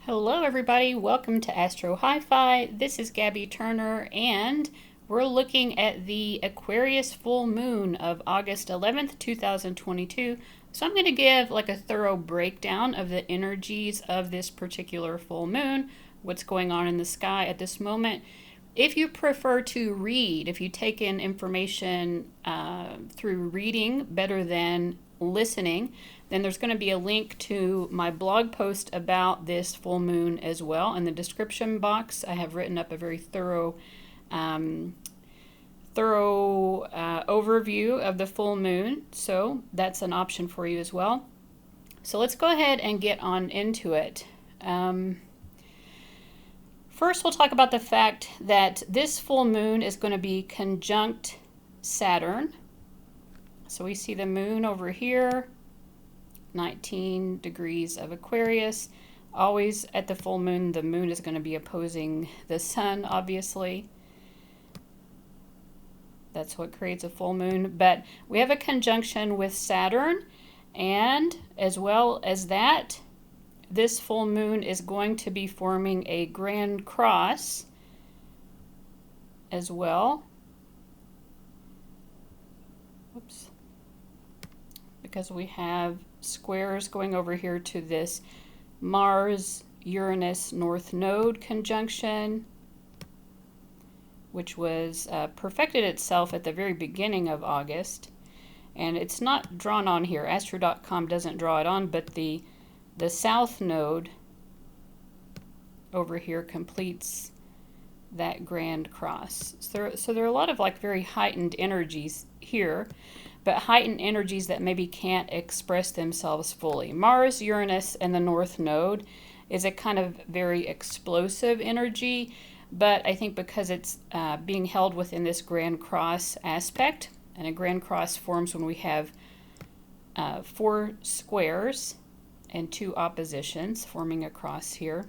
Hello everybody, welcome to Astro Hi-Fi. This is Gabby Turner and we're looking at the Aquarius full moon of August 11th, 2022. So I'm going to give like a thorough breakdown of the energies of this particular full moon, what's going on in the sky at this moment. If you prefer to read, if you take in information through reading better than listening, then there's going to be a link to my blog post about this full moon as well. In the description box, I have written up a very thorough overview of the full moon, so that's an option for you as well. So let's go ahead and get on into it. First, we'll talk about the fact that this full moon is going to be conjunct Saturn. So we see the moon over here, 19 degrees of Aquarius. Always at the full moon, the moon is going to be opposing the sun, obviously. That's what creates a full moon. But we have a conjunction with Saturn, and as well as that, this full moon is going to be forming a grand cross as well. Whoops. Because we have squares going over here to this Mars-Uranus North Node conjunction, which was perfected itself at the very beginning of August. And it's not drawn on here. Astro.com doesn't draw it on, but the South Node over here completes that grand cross. So there are a lot of like very heightened energies here, but heightened energies that maybe can't express themselves fully. Mars, Uranus, and the North Node is a kind of very explosive energy, but I think because it's being held within this grand cross aspect, and a grand cross forms when we have 4 squares and 2 oppositions forming a cross here.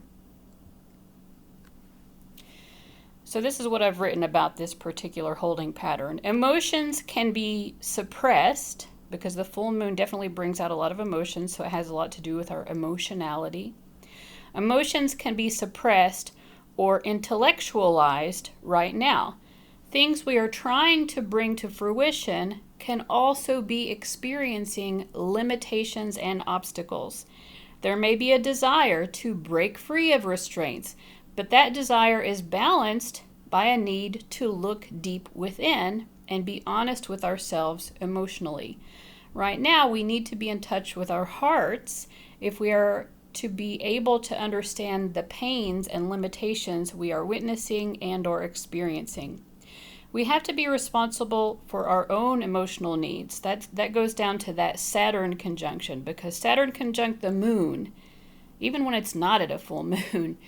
So this is what I've written about this particular holding pattern. Emotions can be suppressed because the full moon definitely brings out a lot of emotions, so it has a lot to do with our emotionality. Emotions can be suppressed or intellectualized right now. Things we are trying to bring to fruition can also be experiencing limitations and obstacles. There may be a desire to break free of restraints, but that desire is balanced by a need to look deep within and be honest with ourselves emotionally. Right now, we need to be in touch with our hearts if we are to be able to understand the pains and limitations we are witnessing and or experiencing. We have to be responsible for our own emotional needs. That goes down to that Saturn conjunction, because Saturn conjunct the moon, even when it's not at a full moon.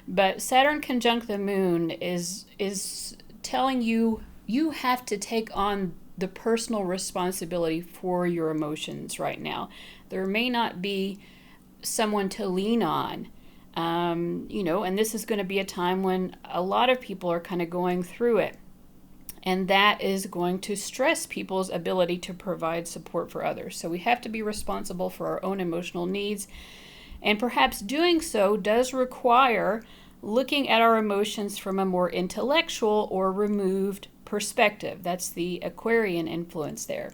But Saturn conjunct the moon is telling you you have to take on the personal responsibility for your emotions right now. There may not be someone to lean on, and this is going to be a time when a lot of people are kind of going through it. And that is going to stress people's ability to provide support for others. So we have to be responsible for our own emotional needs. And perhaps doing so does require looking at our emotions from a more intellectual or removed perspective. That's the Aquarian influence there.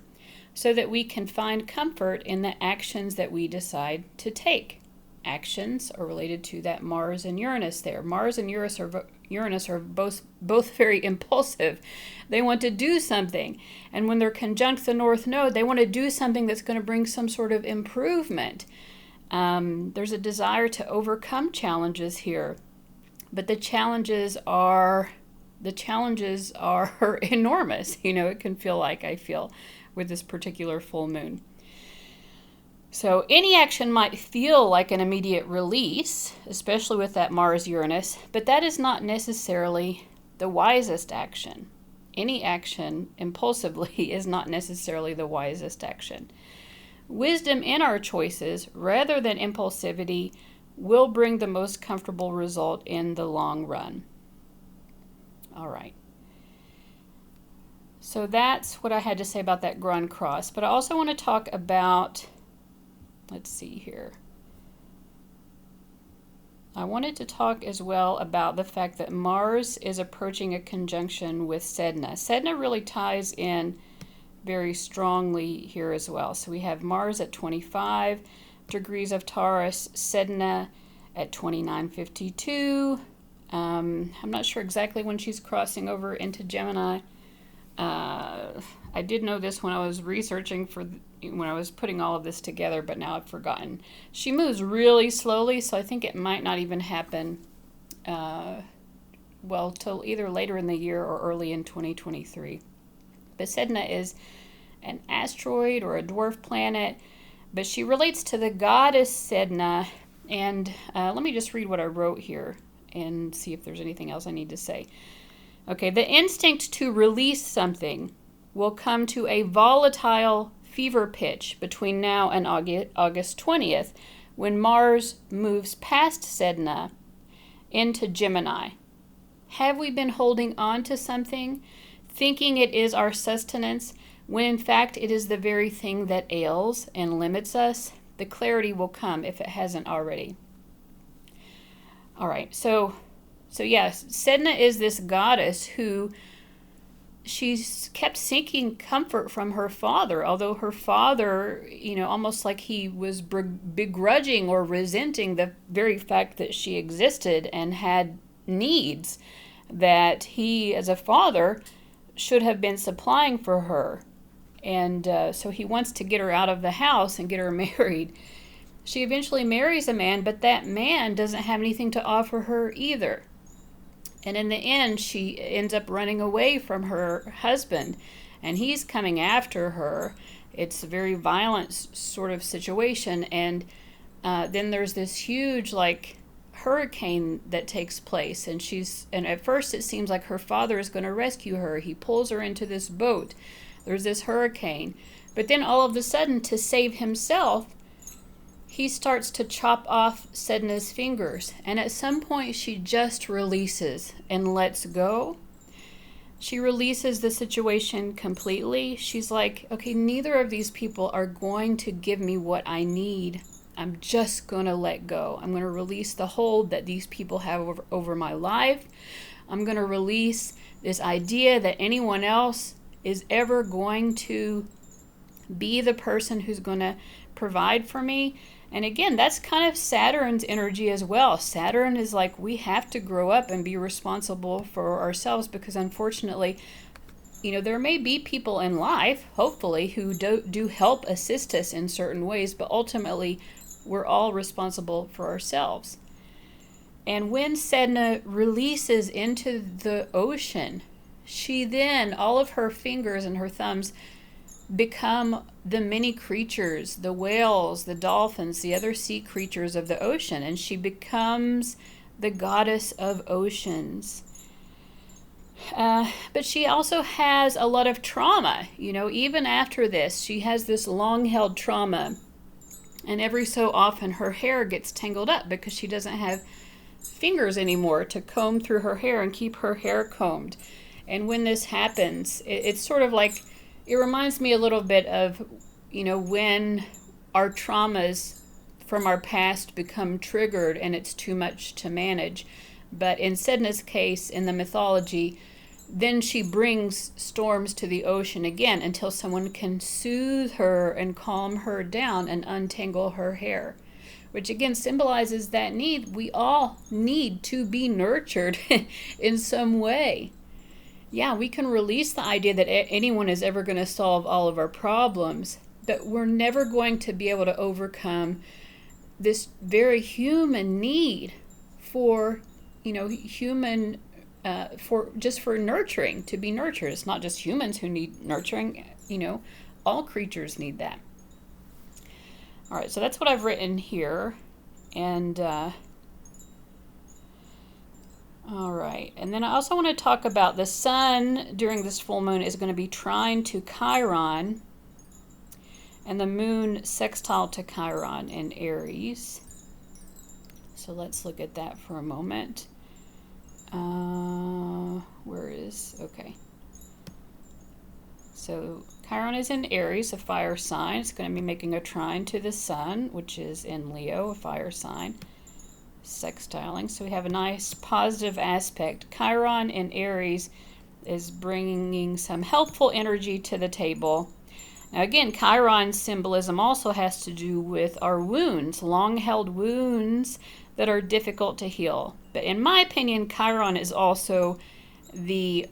So that we can find comfort in the actions that we decide to take. Actions are related to that Mars and Uranus there. Mars and Uranus are both very impulsive. They want to do something. And when they're conjunct the North Node, they want to do something that's going to bring some sort of improvement. There's a desire to overcome challenges here. But the challenges are enormous. It can feel like I feel with this particular full moon. So any action might feel like an immediate release, especially with that Mars-Uranus, but that is not necessarily the wisest action. Any action impulsively is not necessarily the wisest action. Wisdom in our choices, rather than impulsivity, will bring the most comfortable result in the long run. All right. So that's what I had to say about that grand cross. But I also want to talk about, let's see here. I wanted to talk as well about the fact that Mars is approaching a conjunction with Sedna. Sedna really ties in very strongly here as well. So we have Mars at 25 degrees of Taurus, Sedna at 2952. I'm not sure exactly when she's crossing over into Gemini. I did know this when I was researching when I was putting all of this together, but now I've forgotten. She moves really slowly, so I think it might not even happen, well, till either later in the year or early in 2023. But Sedna is an asteroid or a dwarf planet, but she relates to the goddess Sedna. And let me just read what I wrote here and see if there's anything else I need to say. Okay, the instinct to release something will come to a volatile fever pitch between now and August 20th, when Mars moves past Sedna into Gemini. Have we been holding on to something, thinking it is our sustenance, when in fact it is the very thing that ails and limits us? The clarity will come if it hasn't already. All right, so yes, Sedna is this goddess who she's kept seeking comfort from her father, although her father, almost like he was begrudging or resenting the very fact that she existed and had needs that he, as a father, should have been supplying for her. And so he wants to get her out of the house and get her married. She eventually marries a man, but that man doesn't have anything to offer her either. And in the end, she ends up running away from her husband, and he's coming after her. It's a very violent sort of situation. And then there's this huge, hurricane that takes place. And at first it seems like her father is going to rescue her. He pulls her into this boat. There's this hurricane. But then all of a sudden, to save himself, he starts to chop off Sedna's fingers, and at some point she just releases and lets go. She releases the situation completely. She's like, okay, neither of these people are going to give me what I need. I'm just going to let go. I'm going to release the hold that these people have over my life. I'm going to release this idea that anyone else is ever going to be the person who's going to provide for me. And again, that's kind of Saturn's energy as well. Saturn is like, we have to grow up and be responsible for ourselves, because unfortunately, there may be people in life, hopefully, who do help assist us in certain ways, but ultimately, we're all responsible for ourselves. And when Sedna releases into the ocean, she then, all of her fingers and her thumbs become the many creatures, the whales, the dolphins, the other sea creatures of the ocean, and she becomes the goddess of oceans. But she also has a lot of trauma. Even after this, she has this long-held trauma, and every so often her hair gets tangled up because she doesn't have fingers anymore to comb through her hair and keep her hair combed. And when this happens, it's sort of like, it reminds me a little bit of, when our traumas from our past become triggered and it's too much to manage. But in Sedna's case, in the mythology, then she brings storms to the ocean again until someone can soothe her and calm her down and untangle her hair, which again symbolizes that need. We all need to be nurtured in some way. Yeah, we can release the idea that anyone is ever going to solve all of our problems, but we're never going to be able to overcome this very human need for, for nurturing, to be nurtured. It's not just humans who need nurturing, all creatures need that. All right, so that's what I've written here. And, all right, and then I also want to talk about the sun during this full moon is going to be trine to Chiron, and the moon sextile to Chiron in Aries. So let's look at that for a moment. Okay. So Chiron is in Aries, a fire sign. It's going to be making a trine to the sun, which is in Leo, a fire sign. sextiling. So we have a nice positive aspect. Chiron in Aries is bringing some helpful energy to the table. Now again, Chiron's symbolism also has to do with our wounds, long-held wounds that are difficult to heal. But in my opinion, Chiron is also the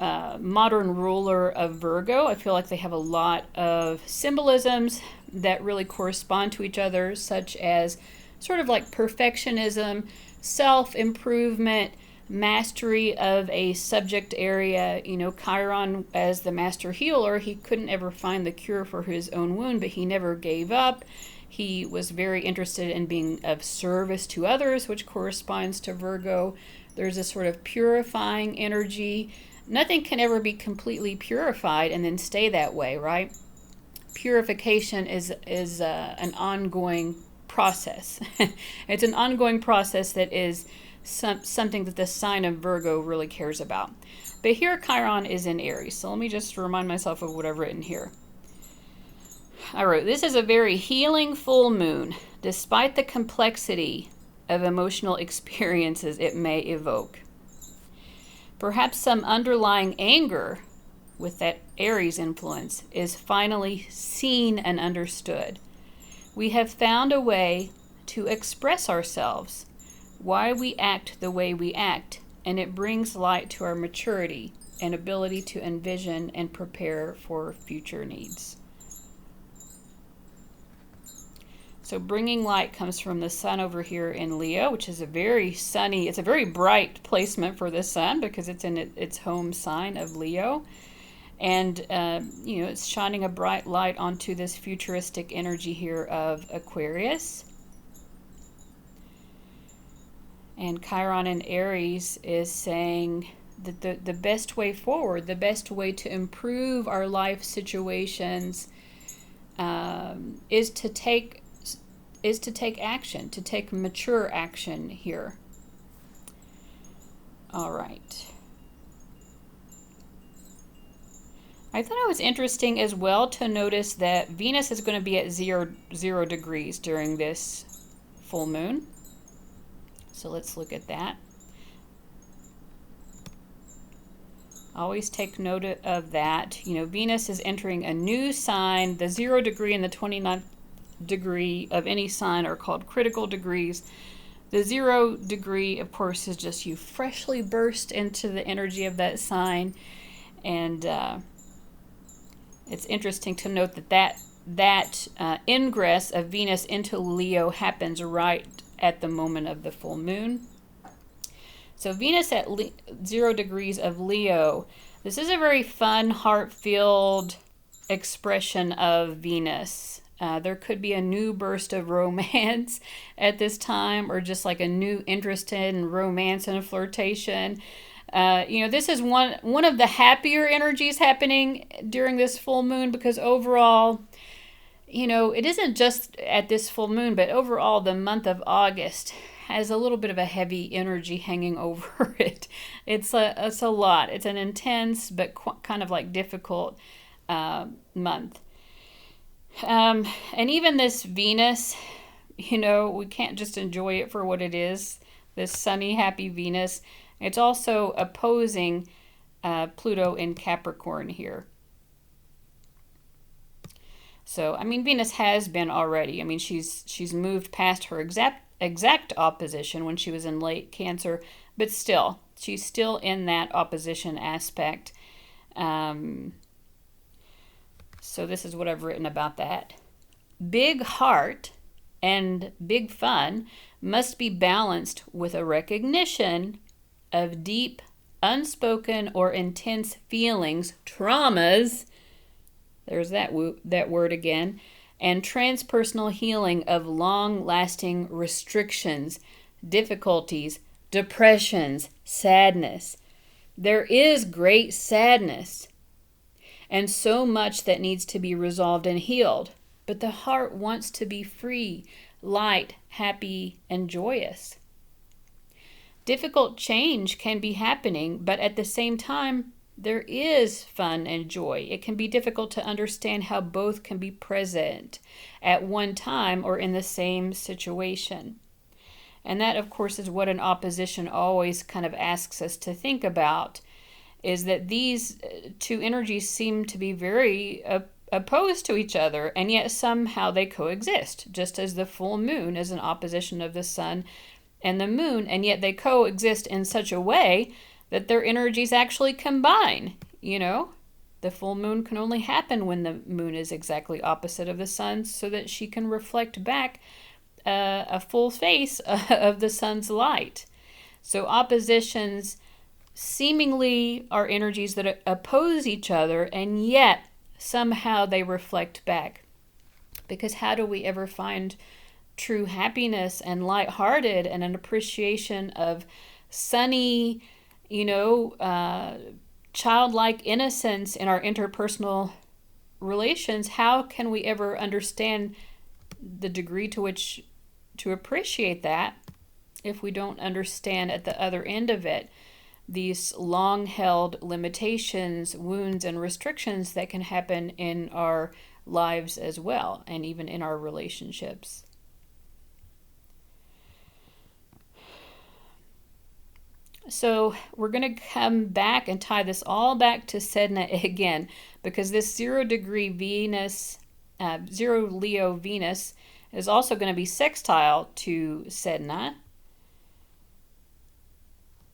modern ruler of Virgo. I feel like they have a lot of symbolisms that really correspond to each other, such as sort of like perfectionism, self-improvement, mastery of a subject area. You know, Chiron, as the master healer, he couldn't ever find the cure for his own wound, but he never gave up. He was very interested in being of service to others, which corresponds to Virgo. There's a sort of purifying energy. Nothing can ever be completely purified and then stay that way, right? Purification is an ongoing process. It's an ongoing process that is something that the sign of Virgo really cares about. But here Chiron is in Aries. So let me just remind myself of what I've written here. I wrote, this is a very healing full moon, despite the complexity of emotional experiences it may evoke. Perhaps some underlying anger with that Aries influence is finally seen and understood. We have found a way to express ourselves, why we act the way we act, and it brings light to our maturity and ability to envision and prepare for future needs. So bringing light comes from the sun over here in Leo, which is a very sunny, it's a very bright placement for the sun because it's in its home sign of Leo. And, you know, it's shining a bright light onto this futuristic energy here of Aquarius. And Chiron in Aries is saying that the best way forward, the best way to improve our life situations is to take action, to take mature action here. All right. I thought it was interesting as well to notice that Venus is going to be at zero degrees during this full moon. So let's look at that. Always take note of that. You know, Venus is entering a new sign. The 0 degree and the 29th degree of any sign are called critical degrees. The 0 degree, of course, is just you freshly burst into the energy of that sign. And it's interesting to note that ingress of Venus into Leo happens right at the moment of the full moon. So Venus at 0 degrees of Leo, this is a very fun, heart-filled expression of Venus. There could be a new burst of romance at this time, or just like a new interest in romance and flirtation. You know, this is one of the happier energies happening during this full moon, because overall, you know, it isn't just at this full moon, but overall the month of August has a little bit of a heavy energy hanging over it. It's a lot. It's an intense but kind of like difficult month. And even this Venus, you know, we can't just enjoy it for what it is, this sunny, happy Venus. It's also opposing Pluto in Capricorn here. So, I mean, Venus has been already. I mean, she's moved past her exact opposition when she was in late Cancer, but still, she's still in that opposition aspect. So this is what I've written about that. Big heart and big fun must be balanced with a recognition of deep, unspoken, or intense feelings, traumas, there's that word again, and transpersonal healing of long-lasting restrictions, difficulties, depressions, sadness. There is great sadness and so much that needs to be resolved and healed, but the heart wants to be free, light, happy, and joyous. Difficult change can be happening, but at the same time, there is fun and joy. It can be difficult to understand how both can be present at one time or in the same situation. And that, of course, is what an opposition always kind of asks us to think about, is that these two energies seem to be very opposed to each other, and yet somehow they coexist, just as the full moon is an opposition of the sun and the moon, and yet they coexist in such a way that their energies actually combine. You know, the full moon can only happen when the moon is exactly opposite of the sun, so that she can reflect back a full face of the sun's light. So oppositions seemingly are energies that oppose each other, and yet somehow they reflect back. Because how do we ever find true happiness and lighthearted and an appreciation of sunny, childlike innocence in our interpersonal relations? How can we ever understand the degree to which to appreciate that if we don't understand at the other end of it these long-held limitations, wounds, and restrictions that can happen in our lives as well, and even in our relationships? So we're going to come back and tie this all back to Sedna again, because this 0 degree Venus, 0 Leo Venus is also going to be sextile to Sedna,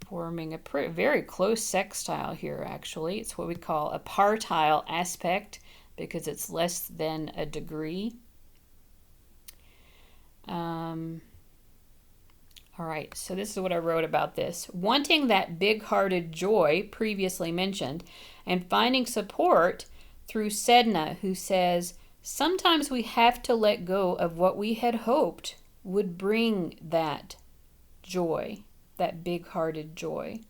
forming a very close sextile here, actually. It's what we call a partile aspect, because it's less than a degree. All right, so this is what I wrote about this. Wanting that big-hearted joy previously mentioned, and finding support through Sedna, who says, sometimes we have to let go of what we had hoped would bring that joy, that big-hearted joy.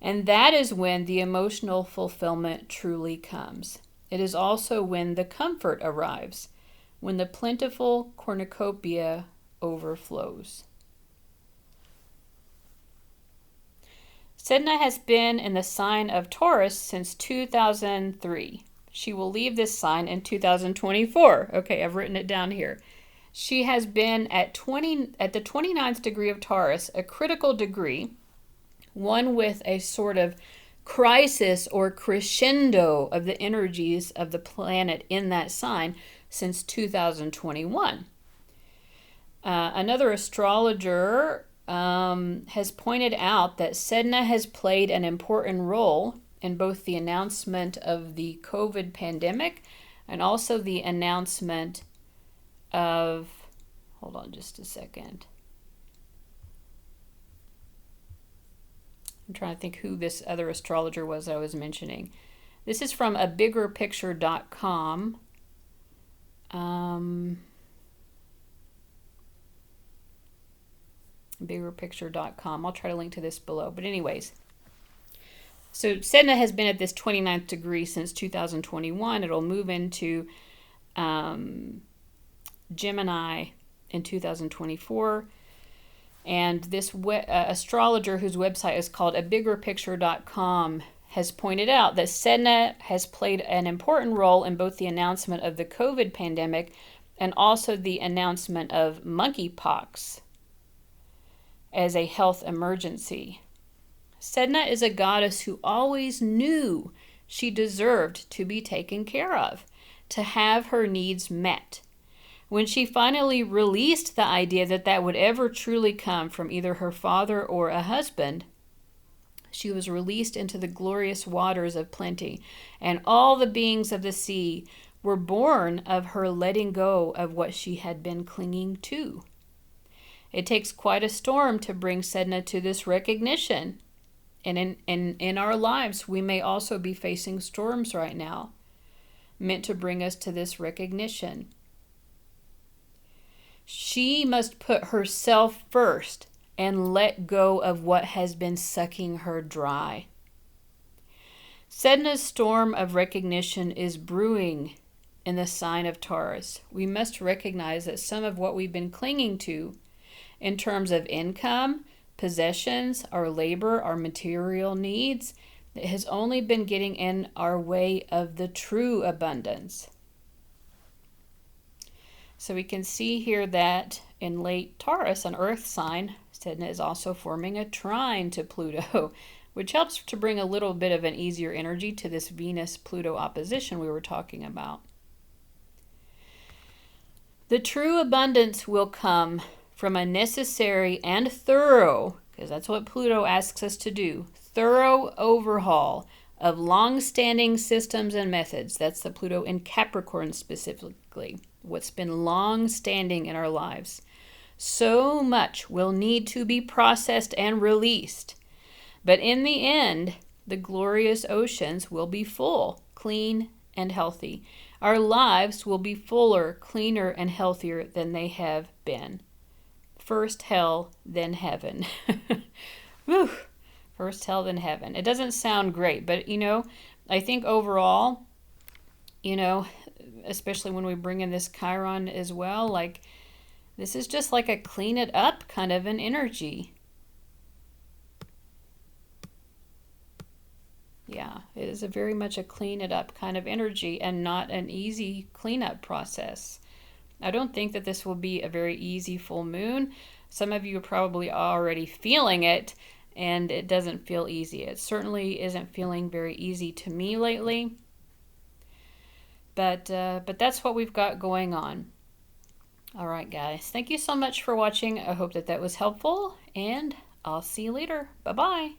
And that is when the emotional fulfillment truly comes. It is also when the comfort arrives, when the plentiful cornucopia overflows. Sedna has been in the sign of Taurus since 2003. She will leave this sign in 2024. Okay, I've written it down here. She has been at the 29th degree of Taurus, a critical degree, one with a sort of crisis or crescendo of the energies of the planet in that sign since 2021. Another astrologer has pointed out that Sedna has played an important role in both the announcement of the COVID pandemic and also the announcement of, hold on just a second. I'm trying to think who this other astrologer was I was mentioning. This is from abiggerpicture.com. Biggerpicture.com. I'll try to link to this below. But anyways, so Sedna has been at this 29th degree since 2021. It'll move into Gemini in 2024. And this astrologer, whose website is called abiggerpicture.com, has pointed out that Sedna has played an important role in both the announcement of the COVID pandemic and also the announcement of monkeypox as a health emergency. Sedna is a goddess who always knew she deserved to be taken care of, to have her needs met. When she finally released the idea that that would ever truly come from either her father or a husband, she was released into the glorious waters of plenty, and all the beings of the sea were born of her letting go of what she had been clinging to. It takes quite a storm to bring Sedna to this recognition. And in our lives, we may also be facing storms right now, meant to bring us to this recognition. She must put herself first and let go of what has been sucking her dry. Sedna's storm of recognition is brewing in the sign of Taurus. We must recognize that some of what we've been clinging to in terms of income, possessions, our labor, our material needs, it has only been getting in our way of the true abundance. So we can see here that in late Taurus, an earth sign, Saturn is also forming a trine to Pluto, which helps to bring a little bit of an easier energy to this Venus-Pluto opposition we were talking about. The true abundance will come from a necessary and thorough, because that's what Pluto asks us to do, thorough overhaul of long-standing systems and methods. That's the Pluto in Capricorn specifically, what's been long-standing in our lives. So much will need to be processed and released. But in the end, the glorious oceans will be full, clean, and healthy. Our lives will be fuller, cleaner, and healthier than they have been. First hell, then heaven. Whew. First hell, then heaven. It doesn't sound great, but I think overall, especially when we bring in this Chiron as well, like this is just like a clean it up kind of an energy. Yeah, it is very much a clean it up kind of energy and not an easy cleanup process. I don't think that this will be a very easy full moon. Some of you are probably already feeling it, and it doesn't feel easy. It certainly isn't feeling very easy to me lately. But that's what we've got going on. All right, guys. Thank you so much for watching. I hope that was helpful, and I'll see you later. Bye-bye.